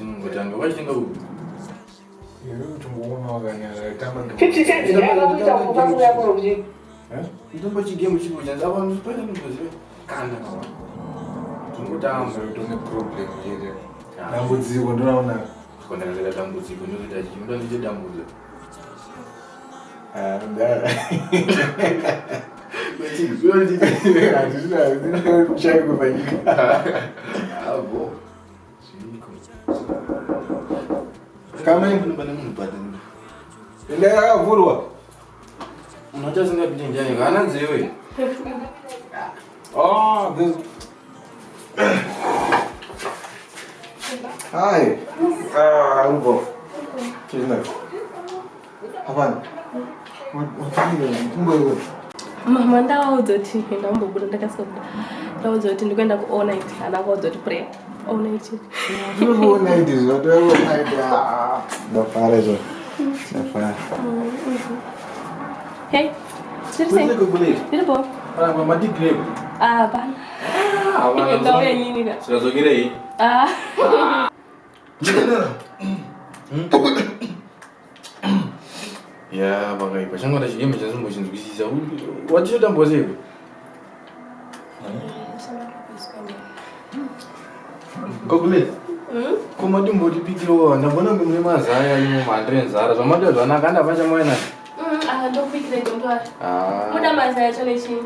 ngotanga wachinga ubu. Yero tumuona ganya tamando. 50 cents ngaba kuita kufa ya kuroji. Ndombo chigemu chikuja abantu pale ndoziwe kana kawa. Tungotamba tune problem yeye. Dambudziko ndonaona. Kona ngala dambudziko ndoita chimba ndicho dambudziko. Ndara. Wewe ndiye ndizina kuchai kufanyika. Abo. Kama Bana munipata. ndio yakavurwa. Unacha singa piti njani kana nzewe. This. Hi. Ubo. Kina. Hapana. Umbo. Mama ndawa uzoti naomba bwana ndakasoda. Ndawa uzoti ndikwenda ku all night anako uzoti pray. All night. All night is what all night. No fare zo. Safari. Hey. Seriously? Niko kule. Bila bo. Ana mama digree. Bana. Bana. Ndio ya nini ka? Sasa zogire hii. Ya bagai pasang ada sih macam semua macam tu sih. Wajib dah boleh. Kau boleh? Kau maju mau dipikir orang, nak mana memang saya ini mandren Zara, sama dia zona kan apa macam mana? Ndo fikire ndo. Muda mazaya chone chini.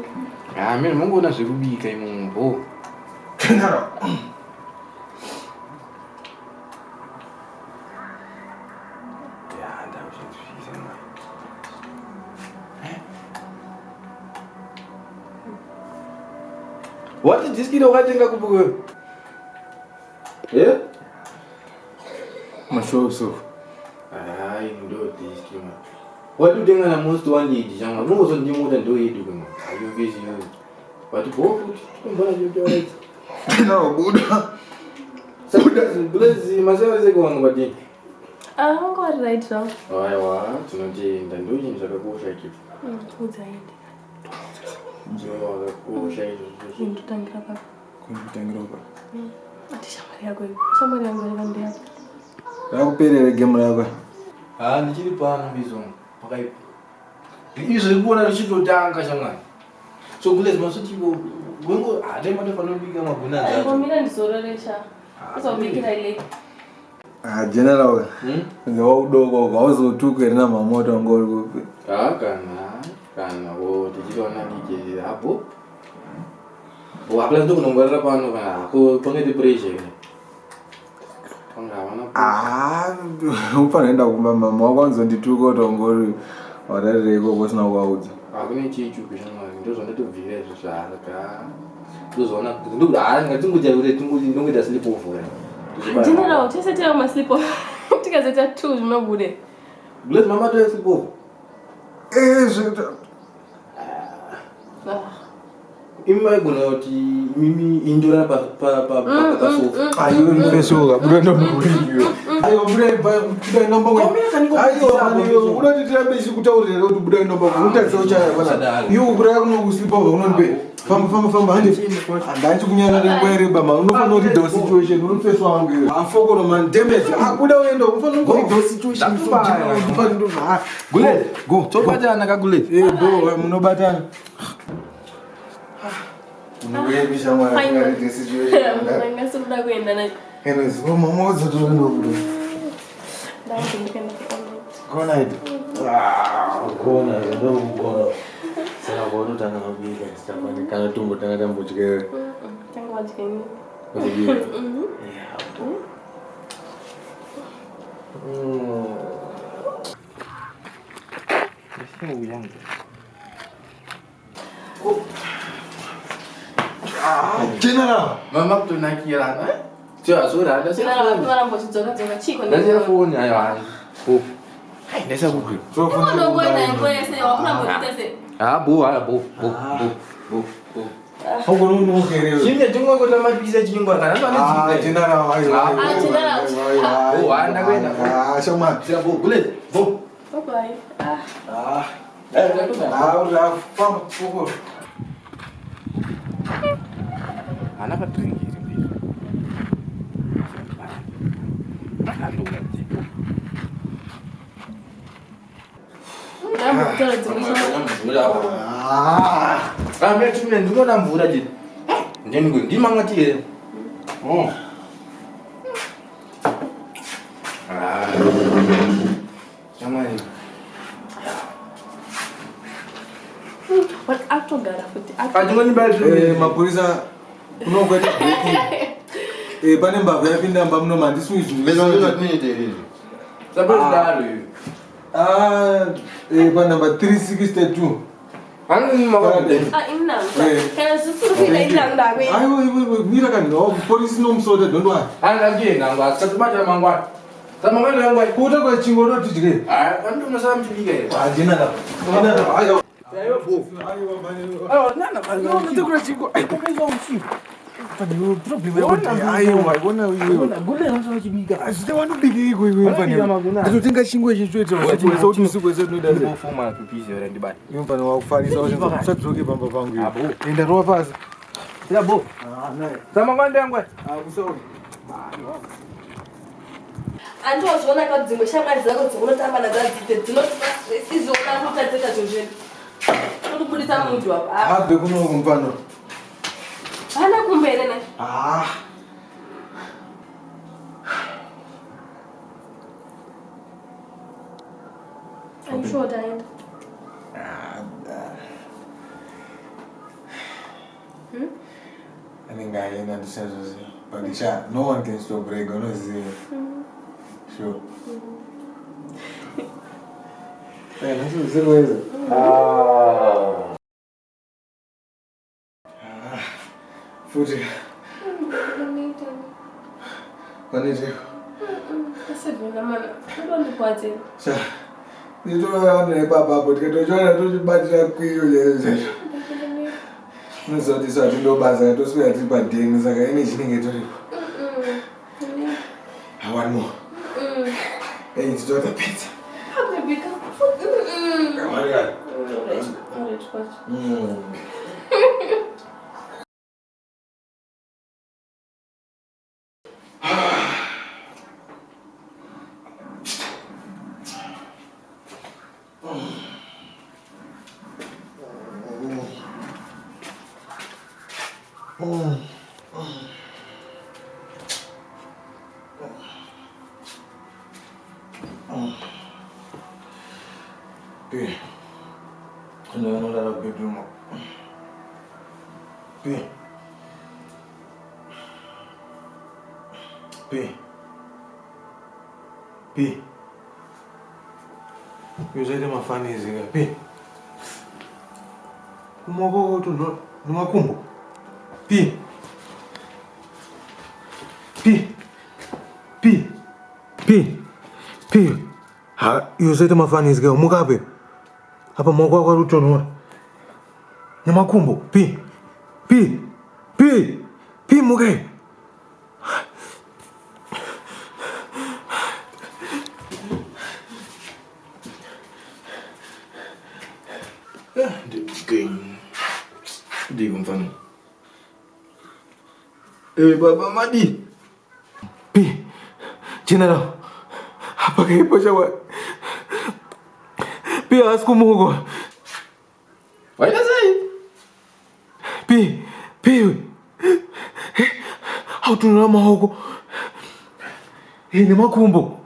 Mimi Mungu na sirubi kai Mungu. What is this kilo kajenga kubuga? Mashoso. Ndo this kilo. Watu denga na most one year janga. Mungu so ndimu da ndo yedu kuma. Ayo busy yo. Watu bofu mbona jojo right. No, Buddha. Sabuda bulezi masawa zeko wangu badi. Ngo right now. Aiwa, tunaje ndandoji nitakakusha kitu. Uzaidi. Ndio wakakusha hizo. Tutangira baba. Kutangira baba. Ati shamari yako. Shamari yangu ndio. Yakuperere game yako. Nichiri pana bizo. Pakai. Izo ibona richido tanga shangani. So bulezi masutibo wengo adema de panobiga mabuna Ngo mina ndizoreresha. Uzobikira ile. General. Ndio udogo gauzotuke na mamoto ngoro. Kana wo tijona dije hapo. Bo apla ndo kunongora pano kana ko pangete pressure. Ufanenda kumba mama wakwanzo ndituko tongori warareko kusina kwauza. Akune chichu kishangani ndo zonde tuvire zvisaka. Ndozona ndo ngatinguja ure tingudi sleep over. General, tese ma sleep over. Tikazeta 2 zvinobude. Bless mama to sleep over. Imai guna oti mimi indura pa sofa. Ayo nipesoka bwana mbuyo. Ayo bwana nomba wewe. Ayo unatitira besi kutaurira kuti bwana nomba untatsa uchaya bwana. Yo bwana kuno kuslipa unonipe. Famba hande. Andachi kunyana rengwere bama unofana kuti do situation unofesa wangu. Afokoro man damage. Akuda uenda unofana kuti do situation so unofana ndo. Gule. Go. Topata na kagule. Bo munobatana. Unobebisha mwana ngari situation. Ngasuda kuenda na. Enes mama zoto ndo bro. Ndawo ndikenda Kona ito. Kona ndo kona. Sana bono tanga hobiga sitafanya kana tumbo tanga tambo chikewe. Tangu wajikeni. Hobiga. Sio uyangu. General. Mama tunakira na. Sio sura ada sio. Tunara mbo chizoka chiko Ndio sio phone ayo ani. Hai ndesa kuku. So Kama ndo kwenda ngwese wakuna mbotese. Bu. Hoko nuno kereo. Chimye tungo kota mapisa chingwa kana ndo General ayo. General. Anda kwenda. Shoma. Sira bu kule. Bu. Bye. Ula fama poko. Anak drink. Kami cuma dulu nak murah je. Jangan gue di mana cie. Oh. Sama ni. What actual gara futi? Cuma ni balik. Mapurisa kuno kwenda break. Pane mbava yapinda mba muno mandi switch. Mesmo eu não tinha ideia. Sabe o dado? Pane namba 362. Inang. Kaya susu na inang dami. Mira kan no police no msoda don't worry. Lagi nangwa, satu macam mangwa. Sama mana yang buat? Kuda kwa chingoro tijige. Antu masa mcilige. Jina la. Ayo. Ayo bu. Ayo bani. Oh, nana kan. No, mtakula chingo. Ai kwa hizo msi. Pani problem ya. Ayo wa bona wewe. Gule nasa chibiga. Asite wanu bigi iko wewe pani. Azotenga chingo chitweto. Wachwe sauti msiku zetu ndo ndaze. Fuma pipizi yore ndi bani. Yumpa na wakufarisa washa satsoke pamba pangu. Abo. Enda roa pasa. Ya bu. Nae. Sama kwande ngwe. Kusauri. Antu waziona kwa dzimwe shamwari dzako dzinotamba nadzo izona kutadzika zvozveni uri kubudisa muntu apa Abe kuno kumpano. hana kumbere ne I'm sure Diane. I think I understand this. But no one can stop Rego, no zero. Sure. That's zero is it? Fuji. Paniji. Asivuna mana. Ndondikwati. Sa. Nito wana baba but ke tojona to batira kwiyo yeze. Nizoti sathi ndo baza to siya tibadeni saka ine chininge to. I want more. Hey, it's not a pizza. How did we come? Oh my god. P. No, no, that'll be bedroom. P. P. P. You said my funny is here. P. Kumogo to no makumbo. P. P. P. P. P. Ha, you said my funny is here. Mugabe. Hapa moko kwa rutono. Ni makumbo. P. P. P. P muge. Di mfano. Baba Madi. P. General. Hapa kaipo shawa. P asku mugo. Why does I? P. P. How to know mahogo? Ni makumbo.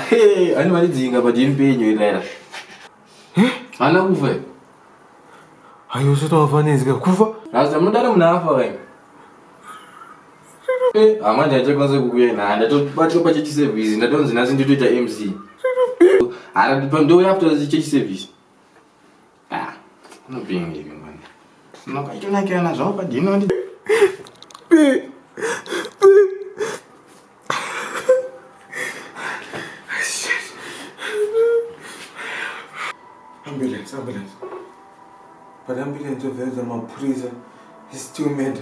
Hey, ani mali zinga ba din pe nyo ilera. Ana kufa. Ayo sito afanizika kufa. Rasa mudara mnafa kai. Amanje aje kwanza kukuye na ndato bacho pa church service ndato zinazi ndito cha MC. Ara ndo after the church service. No being hivi man. No kai tuna kiana zao pa dino ndi. P. Ambulance. But ambulance of the Mapurisa is still mad.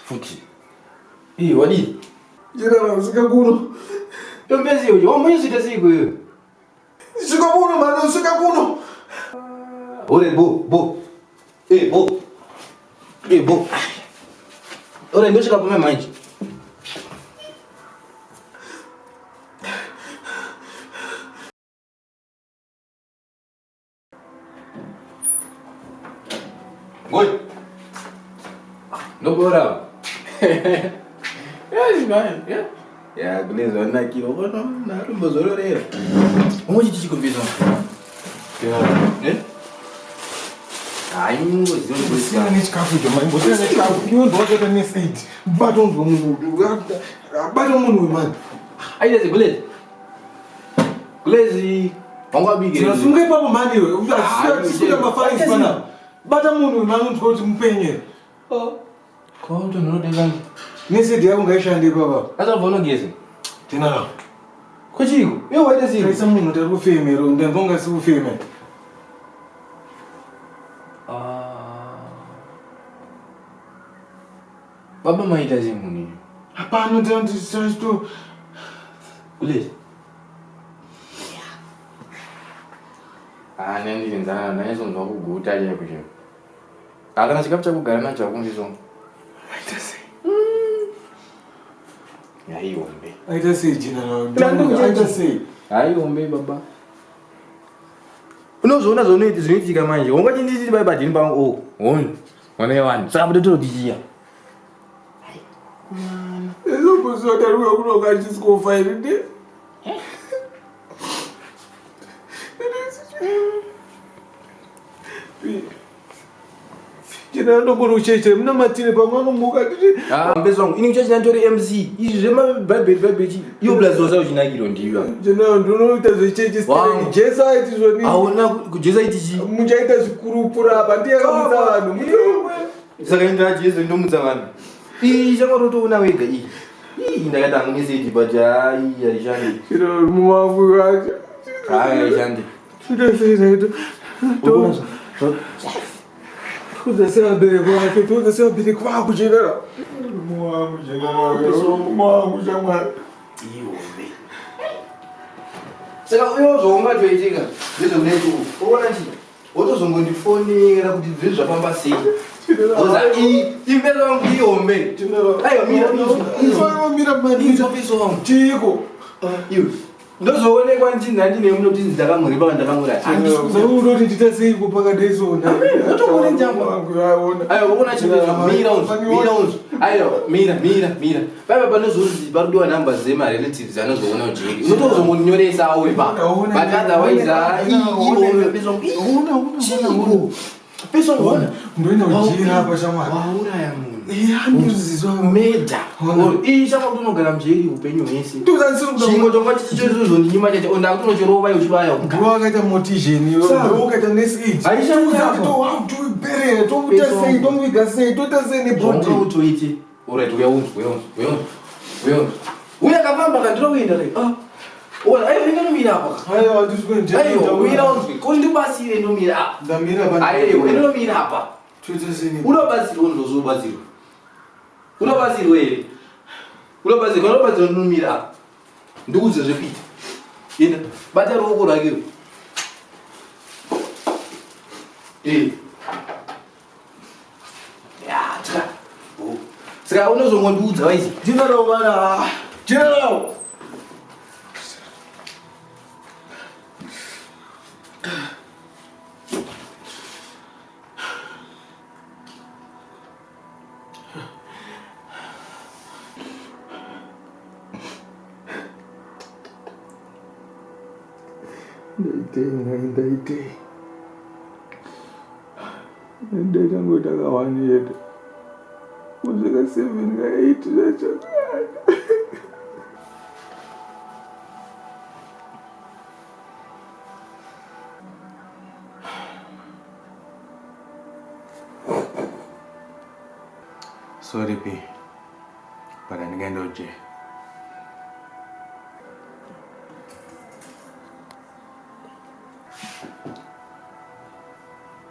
Fuki. Wadi. General, sikakuno. Yombezi yo, mwenye sita siku yo. Sikakuno, man, sikakuno. Ore bo. Bo. Bo. Ore ndio shika pomea maji. Goi. No bora. Yes man. Yeah, beleza, na kilo não, na rumba zororera. Onde te convidam? Ai, não vou dizer o que Você não é escravo de mãe, você não é escravo. Que eu dou até nesse aí. Batom do mundo, batom do mundo, mano. Aí desce, beleza? Beleza, vamos abrir. Se nós não quer para o mano, eu escuta para falar isso, mano. Batom do mundo, mano, não pode me penhar. Qual tu não tem Nesse dia, um gajo ande, baba. Essa avó não guessa. Tem nada. Contigo, eu vou descer. Traz essa mundo, tem o filme, não tem bom gasto o filme. Baba mãe desce muni. Rapaz, não tem onde tu. Beleza? Nem dizendo, nem são logo guta aí, porque. Agora se capta o cara na chave com visão. Ai, tá assim. Aí, homem. Ai, tá assim, Gina, não. Ai, tá assim. Aí, homem, baba. Não, zona, isso fica mais. Onde a gente vai bater para o. Onde é o ano? Sabe do dia? Essa pessoa tá no lugar de desconfiar dele. Gina, não vou chegar, não matine para mano muga. Pessoal, ini uchaji na tori MC. Isso já vai beber. E o blazo za ujina girondiwa. Gina, não tá chegar style. Jesa iti zoni. Aona kujeza itiji. Munjaita zikuru pura bandia kabisa vanhu. Saka indra jesu ndo mudzavana. Chama roto una wega iyi. Ndakatanga ngeseti baja iyi alishandi. Gina, mumangu wacho. Alishandi. Tudasira. Tudasira bere kwake, tudasira bere kwako Gina. Mumangu Gina. Mumangu jamani. Iombe. Saka uyo zonga toitika. Ndizvo netu. Uona chi. Wotozongondifoni kuti zvinhu zvafamba sei. Oza imvelo wangu iombe. Aiwa Mira mani. Izofiso wangu. Chiko. Iwe. Ndozoonekwa ndinhandine munoti ndakamuripa ndakamuraya. Zauro ndita sei kupaka desona. Ndotobone njangwa. Aiwa uona chimwe mira unzu. Aiwa mira. Baba panozonzi parudiwa namba zema relatives anozoona ujeri. Unotozongonyoresa awe pa. But otherwise Peso ngona. Ndoina ujira hapa shamwa. Wauraya munhu. Handizizwa Meda. Chama kuti unogara mujeri upenyu hwese. Chingo chonga chichizondonyima chete onda kuti unochirova uchibaya. Ndiwo akaita motivation ndiwo akaita nesi. Tobutere, tomuita sei, toita sei nebody. Zonga utoiti. Alright, uyaunzwa. Uya kafamba kandirokuenda like. Ola, ayo ndinomira apa. Ayo ndisikuende. Ayo, uyaunzwa. Kondibasire ndomira apa. Ndamira bana. Ayo, ndinomira apa. Toita sei nebody. Unobazirwa ndozobazirwa. Unobazirwa here. Unobazirwa ndomira apa. Ndikuudze zvepita. Enda, bata ruoko rwake. Tira. Saka unozongondiudza waisi. General bana. General. Ndaite. Ndaita ngotaka 1 year. Kusvika 7 ka 8 zvacho. Sorry, B. But I'm going to jail.